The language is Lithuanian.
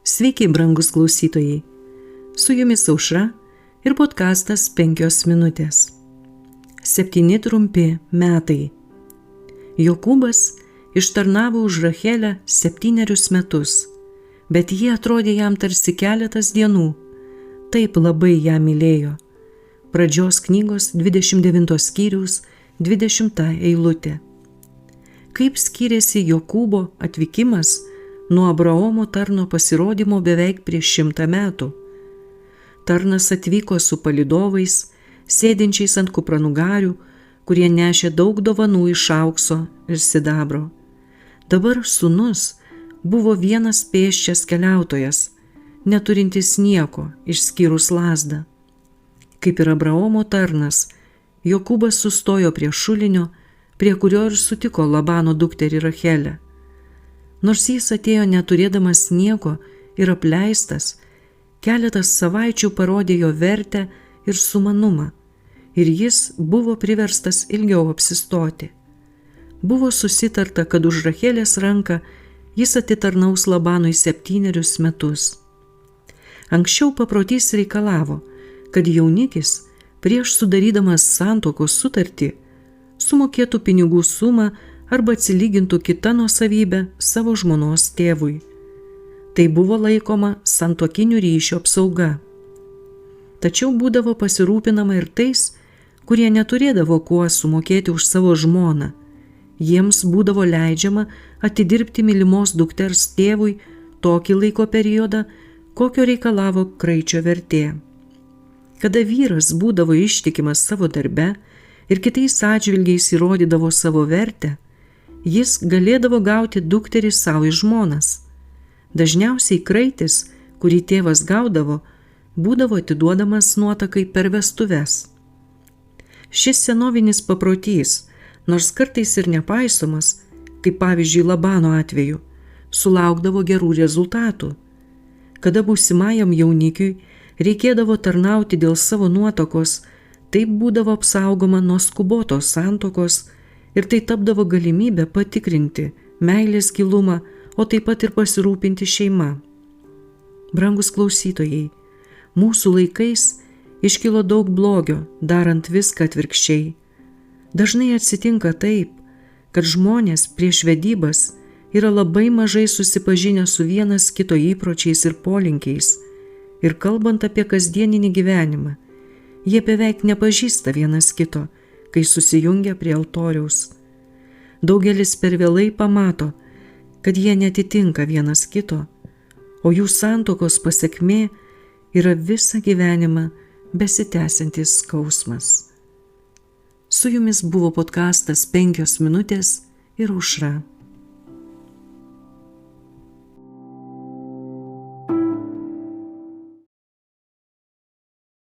Sveiki, brangus klausytojai. Su jumis Aušra ir podkastas 5 minutės. 7 trumpi metai. Jokūbas ištarnavo už Rachelę 7 metus, bet jie atrodė jam tarsi keletas dienų. Taip labai ją mylėjo. Pradžios knygos 29 skyriaus 20 eilutė. Kaip skyrėsi Jokūbo atvykimas nuo Abraomo tarno pasirodymo beveik prieš 100 metų. Tarnas atvyko su palydovais, sėdinčiais ant kupranugarių, kurie nešė daug dovanų iš aukso ir sidabro. Dabar sūnus buvo vienas pėsčias keliautojas, neturintis nieko išskyrus lazdą. Kaip ir Abraomo tarnas, Jokūbas sustojo prie šulinio, prie kurio ir sutiko Labano dukterį Rachelę. Nors jis atėjo neturėdamas nieko ir apleistas, keletas savaičių parodė jo vertę ir sumanumą, ir jis buvo priverstas ilgiau apsistoti. Buvo susitarta, kad už Rachelės ranką jis atitarnaus Labanui 7 metus. Anksčiau paprotys reikalavo, kad jaunikis prieš sudarydamas santuokos sutartį sumokėtų pinigų sumą arba atsilygintų kitą nuosavybę savo žmonos tėvui. Tai buvo laikoma santuokinių ryšių apsauga. Tačiau būdavo pasirūpinama ir tais, kurie neturėdavo kuo sumokėti už savo žmoną. Jiems būdavo leidžiama atidirbti mylimos dukters tėvui tokį laiko periodą, kokio reikalavo kraičio vertė. Kada vyras būdavo ištikimas savo darbe ir kitais atžvilgiais įrodydavo savo vertę, jis galėdavo gauti dukterį savo į žmonas. Dažniausiai kraitis, kurį tėvas gaudavo, būdavo atiduodamas nuotakai per vestuves. Šis senovinis paprotys, nors kartais ir nepaisomas, kaip pavyzdžiui Labano atveju, sulaukdavo gerų rezultatų. Kada būsimajam jaunikiui reikėdavo tarnauti dėl savo nuotakos, taip būdavo apsaugoma nuo skubotos santuokos ir tai tapdavo galimybę patikrinti meilės gilumą, o taip pat ir pasirūpinti šeima. Brangus klausytojai, mūsų laikais iškilo daug blogio, darant viską atvirkščiai. Dažnai atsitinka taip, kad žmonės prieš vedybas yra labai mažai susipažinę su vienas kito įpročiais ir polinkiais, ir kalbant apie kasdieninį gyvenimą, jie beveik nepažįsta vienas kito, kai susijungia prie altoriaus. Daugelis per vėlai pamato, kad jie netitinka vienas kito, o jų santuokos pasekmė yra visą gyvenimą besitęsiantis skausmas. Su jumis buvo podkastas 5 minutės ir Aušra.